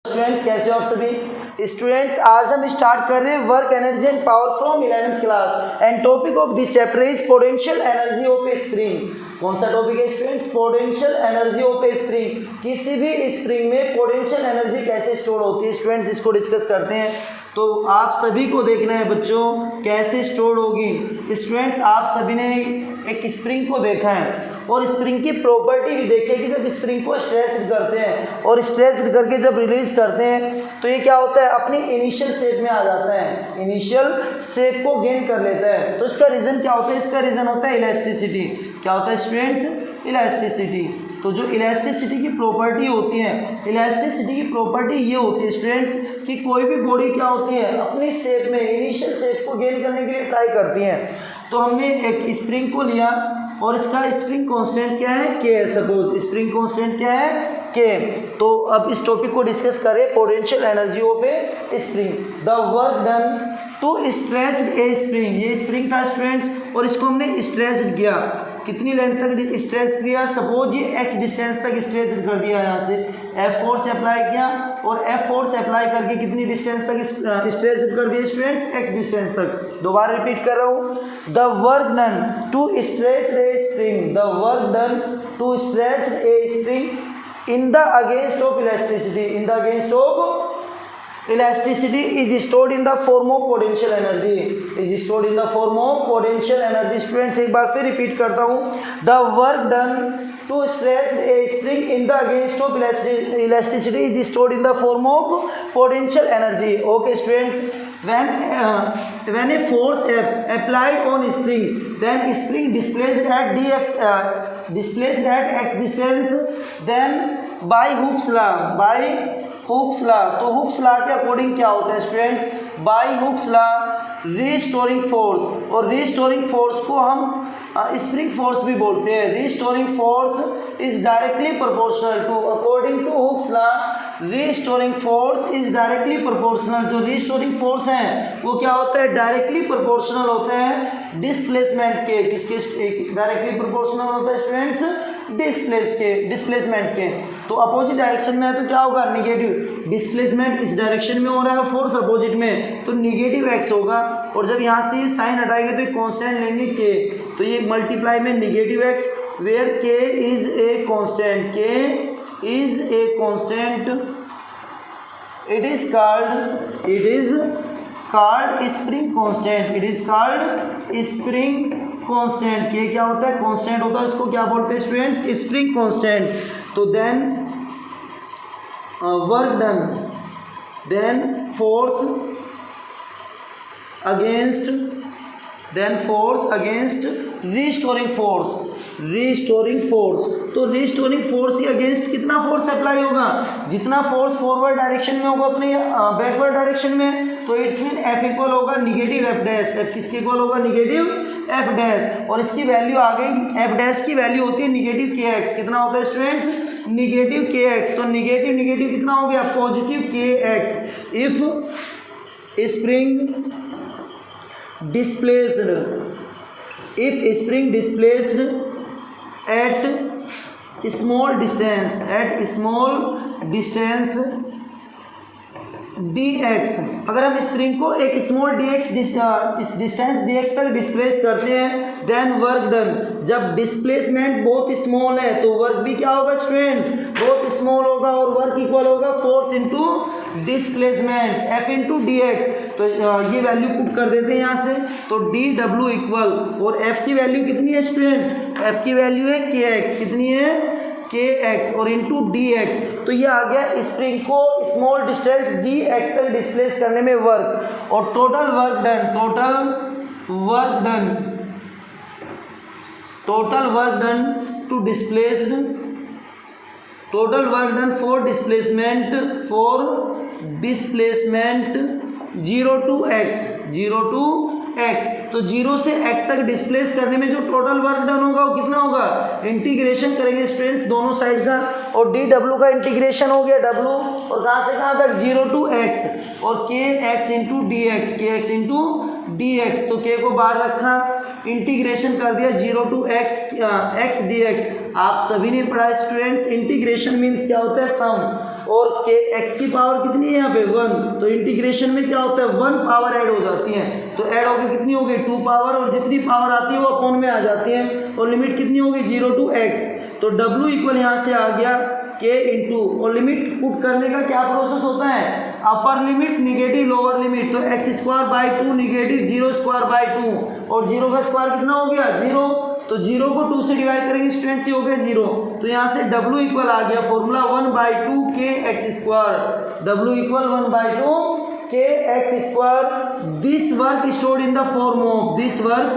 Students कैसे हो आप सभी स्टूडेंट्स। आज हम स्टार्ट कर रहे हैं work energy and power from 11th class and topic of this chapter is potential energy of a spring. कौन सा टॉपिक है students? Potential energy of a spring. किसी भी स्प्रिंग में पोटेंशियल एनर्जी कैसे स्टोर होती है स्टूडेंट्स, इसको डिस्कस करते हैं। तो आप सभी को देखना है बच्चों कैसे स्टोर होगी। स्टूडेंट्स आप सभी ने एक स्प्रिंग को देखा है और स्प्रिंग की प्रॉपर्टी भी देखी है कि जब स्प्रिंग को स्ट्रेच करते हैं और स्ट्रेच करके जब रिलीज करते हैं तो ये क्या होता है, अपनी इनिशियल शेप में आ जाता है, इनिशियल शेप को गेन कर लेता है। तो इसका रीजन क्या होता है? इसका रीजन होता है इलास्टिसिटी। क्या होता है स्टूडेंट्स? इलास्टिसिटी। तो जो इलास्टिसिटी की प्रॉपर्टी होती है, इलास्टिसिटी की प्रॉपर्टी ये होती है स्टूडेंट्स कि कोई भी बॉडी क्या होती है, अपनी शेप में इनिशियल शेप को गेन करने के लिए ट्राई करती है। तो हमने एक स्प्रिंग को लिया और इसका स्प्रिंग कांस्टेंट क्या है? के है। सपोज स्प्रिंग कांस्टेंट क्या है? के। तो अब इस टॉपिक को डिस्कस करें, potential energy of a spring. The work done to stretch a spring. ये स्प्रिंग था स्टूडेंट्स और इसको हमने स्ट्रेच किया। कितनी लेंथ तक स्ट्रेच किया? सपोज ये x डिस्टेंस तक स्ट्रेच कर दिया, यहाँ से F फोर्स अप्लाई किया और F फोर्स अप्लाई करके कितनी डिस्टेंस तक स्ट्रेच कर दिया स्टूडेंट्स? x डिस्टेंस तक। दोबारा रिपीट कर रहा हूँ, the work done to stretch a spring, the work done to stretch a spring in the against of elasticity, in the against of elasticity is stored in the form of potential energy, is stored in the form of potential energy। Students एक बार फिर repeat करता हूँ, the work done to stretch a spring in the against of elasticity is stored in the form of potential energy। Okay students, when a force applied on spring, then spring displaced at dx displaced at x distance, then by Hooke's law, by Hooke's law. तो Hooke's law के according क्या होता है students? By Hooke's law restoring force, और restoring force को हम spring force भी बोलते हैं। Restoring force is directly proportional to, according to Hooke's law restoring force is directly proportional. जो रीस्टोरिंग फोर्स है वो क्या होता है? डायरेक्टली प्रोपोर्शनल होते हैं डिस्प्लेसमेंट के। किसके डायरेक्टली प्रोपोर्शनल होता है स्टूडेंट्स? डिस्प्लेसमेंट के। तो अपोजिट डायरेक्शन में है तो क्या होगा? निगेटिव। डिस्प्लेसमेंट इस डायरेक्शन में हो रहा है, फोर्स अपोजिट में, तो निगेटिव एक्स होगा। और जब यहाँ से साइन हटाएंगे तो कांस्टेंट लेंगे के, तो ये मल्टीप्लाई में निगेटिव एक्स, वेयर के इज ए कांस्टेंट, के is a constant, it is called spring constant, it is called spring constant. के क्या होता है? कांस्टेंट होता है, इसको क्या बोलते हैं स्टूडेंट्स? Spring constant. तो then work done, then force against restoring force. तो रीस्टोरिंग फोर्स के अगेंस्ट कितना फोर्स अप्लाई होगा? जितना फोर्स फॉरवर्ड डायरेक्शन में होगा उतने बैकवर्ड डायरेक्शन में, तो इट्स मीन F इक्वल होगा निगेटिव F डैश। F किसके इक्वल होगा? Negative F dash. और इसकी वैल्यू आ गई, F डैश की वैल्यू होती है निगेटिव KX। कितना होता है स्टूडेंट्स? Negative KX। तो निगेटिव कितना हो गया? Positive KX। If spring displaced at small distance dx, अगर हम स्प्रिंग को एक स्मॉल डिस्टेंस dx तक डिस्प्लेस करते हैं, देन वर्क डन, जब डिस्प्लेसमेंट बहुत स्मॉल है तो वर्क भी क्या होगा स्टूडेंट्स? बहुत स्मॉल होगा, और वर्क इक्वल होगा force into displacement, F into dx। तो ये वैल्यू पुट कर देते हैं यहाँ से, तो dw इक्वल, और F की वैल्यू कितनी है स्टूडेंट्स? F की वैल्यू है kx। कितनी है? kx, और इंटू dx। तो ये आ गया स्प्रिंग को स्मॉल डिस्टेंस dx तक डिस्प्लेस करने में वर्क, और total work for displacement 0 to x। तो 0 से x तक डिस्प्लेस करने में जो टोटल वर्क डन होगा वो कितना होगा? इंटीग्रेशन करेंगे स्टूडेंट्स दोनों साइड का, और dw का इंटीग्रेशन हो गया w, और कहाँ से कहाँ तक? 0 to x, और kx इंटू dx, तो k को बाहर रखा, इंटीग्रेशन कर दिया 0 to x dx। आप सभी ने पढ़ा स्टूडेंट्स, इंटीग्रेशन मीन्स क्या होता है सम, और के x की पावर कितनी है यहाँ पे 1, तो इंटीग्रेशन में क्या होता है 1 पावर ऐड हो जाती है, तो ऐड होकर कितनी होगी 2 पावर, और जितनी पावर आती है वो अपॉन में आ जाती है, और लिमिट कितनी होगी 0 to x। तो w इक्वल यहाँ से आ गया k इंटू, और लिमिट पुट करने का क्या प्रोसेस होता है, upper limit negative lower limit, तो x square by 2 negative 0 square by 2, और 0 का स्क्वायर कितना हो गया 0, तो 0 को 2 से डिवाइड करेंगे स्टूडेंट्स, ये हो गया 0, तो यहाँ से w इक्वल आ गया formula 1/2 k x square, w equal 1/2 k x square. This work stored in the form of, this work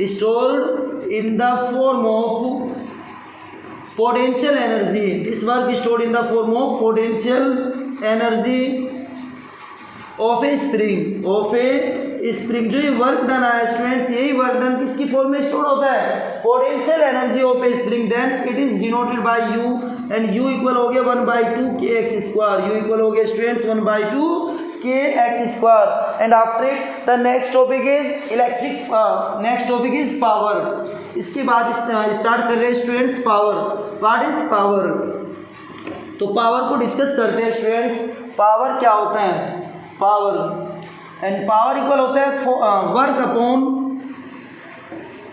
stored in the form of potential energy, this work stored in the form of potential energy of a spring, जो ये work done आया students, यही work done किसकी form में store होता है, potential energy of a spring, then it is denoted by u, and u equal हो गया 1/2 k x square, u equal हो गया students 1/2 k x square. And after it the next topic is electric, next topic is power. इसके बाद start कर रहे हैं students power. What is power, तो पावर को डिस्कस करते हैं स्टूडेंट्स। पावर क्या होता है, पावर एंड पावर इक्वल होता है वर्क अपॉन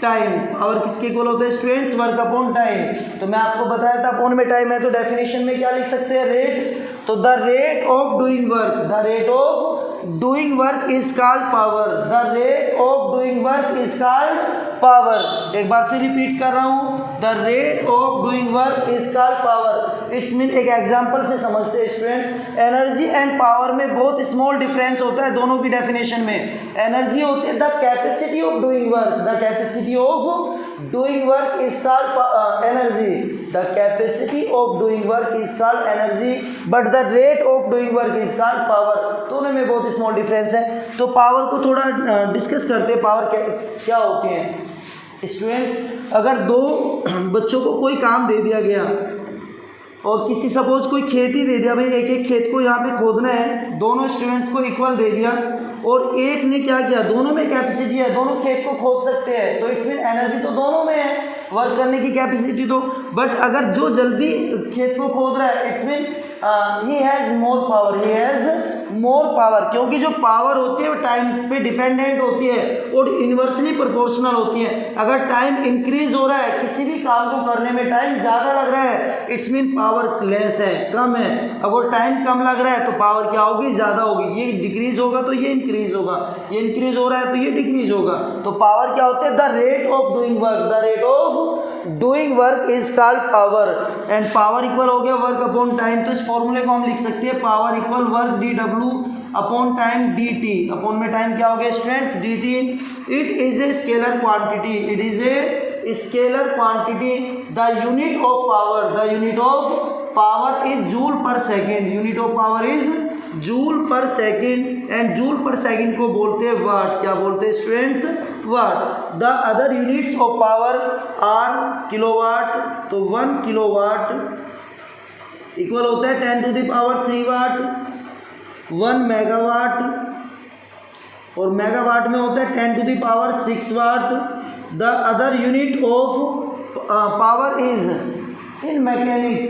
टाइम। पावर किसके इक्वल होता है स्टूडेंट्स, वर्क अपॉन टाइम। तो मैं आपको बताया था अपॉन में टाइम है, तो डेफिनेशन में क्या लिख सकते हैं रेट, तो the rate of doing work, the rate of doing work is called power, the rate of doing work is called power. एक बार फिर रिपीट कर रहा हूँ, the rate of doing work is called power. It's mean एक example से समझते हैं student. Energy and power में बहुत स्मॉल डिफरेंस होता है दोनों की डेफिनेशन में। एनर्जी होती है the capacity of doing work, the capacity of doing work is called energy, the capacity of doing work is called energy, but the rate of doing work is called power. दोनों में बहुत small difference है। तो power को थोड़ा discuss करते हैं, power क्या होती है स्टूडेंट्स। अगर दो बच्चों को कोई काम दे दिया गया और किसी सपोज कोई खेत ही दे दिया, भाई एक एक खेत को यहाँ पे खोदना है, दोनों स्टूडेंट्स को इक्वल दे दिया, और एक ने क्या किया, दोनों में कैपेसिटी है, दोनों खेत को खोद सकते हैं, तो इट्स मीन एनर्जी तो दोनों में है, वर्क करने की कैपेसिटी तो। बट अगर जो जल्दी खेत को खोद रहा है, it's mean he has more power, he has more power, क्योंकि जो पावर होती है वो टाइम पे डिपेंडेंट होती है और इन्वर्सली प्रोपोर्शनल होती है। अगर टाइम इंक्रीज हो रहा है, किसी भी काम को करने में टाइम ज़्यादा लग रहा है, इट्स मीन पावर लेस है, कम है। अगर टाइम कम लग रहा है तो पावर क्या होगी, ज़्यादा होगी। ये डिक्रीज होगा तो ये इंक्रीज होगा, ये इंक्रीज हो रहा है तो ये डिक्रीज होगा। तो पावर क्या होता है, the rate of doing work, the rate of doing work is called power. And power equal हो गया वर्क अपॉन टाइम, तो इस फॉर्मूले को हम लिख सकते हैं power equal work dw upon time dt। Upon में टाइम क्या हो गया students, dt। It is a scalar quantity, it is a scalar quantity. The unit of power, the unit of power is joule per second, unit of power is joule per second. And joule per second को बोलते हैं watt, क्या बोलते हैं students, watt. The other units of power are kilowatt, तो 1 kilowatt equal होता है 10 to the power 3 watt. 1 megawatt, और मेगावाट में होता है 10 to the power 6 watt. The other unit of power is in mechanics,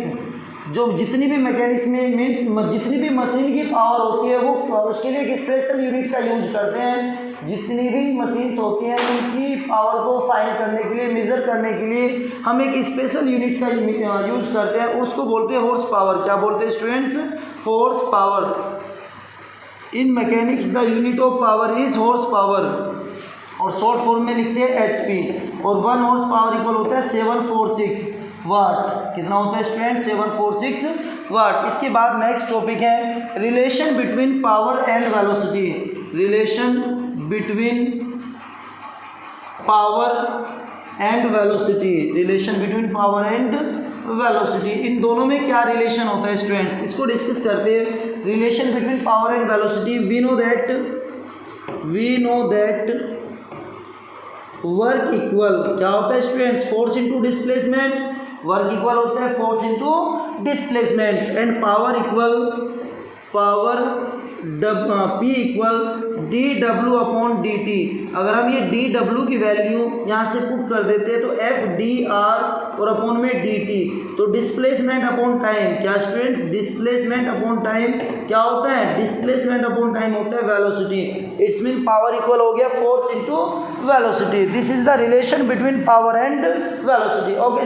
जो जितनी भी मैकेनिक्स में मीन्स जितनी भी मशीन की पावर होती है वो उसके लिए एक स्पेशल यूनिट का यूज करते हैं। जितनी भी मशीन्स होती हैं उनकी पावर को फाइंड करने के लिए, मेज़र करने के लिए हम एक स्पेशल यूनिट का यूज करते हैं, उसको बोलते हैं हॉर्स पावर। क्या बोलते हैं students, horse power. In mechanics the unit of power is horse power, और शॉर्ट फॉर्म में लिखते हैं HP। और 1 हॉर्स पावर इक्वल होता है 746 वाट। कितना होता है स्टूडेंट, 746 वाट। इसके बाद नेक्स्ट टॉपिक है relation between power and velocity. Relation between power and velocity, relation between power and velocity, इन दोनों में क्या रिलेशन होता है स्टूडेंट्स, इसको डिस्कस करते हैं। Relation between power and velocity, we know that work equal क्या होता है students, force into displacement. Work equal होता है force into displacement. And power equal power P equal dW upon dt। अगर हम ये dW की वैल्यू यहाँ से पुट कर देते हैं तो FdR और अपॉन में dt, तो डिस्प्लेसमेंट अपॉन टाइम क्या स्टूडेंट्स, डिस्प्लेसमेंट अपॉन टाइम क्या होता है, डिस्प्लेसमेंट अपॉन टाइम होता है velocity. It's mean power equal हो गया force into velocity. This is the relation between power and velocity. Okay.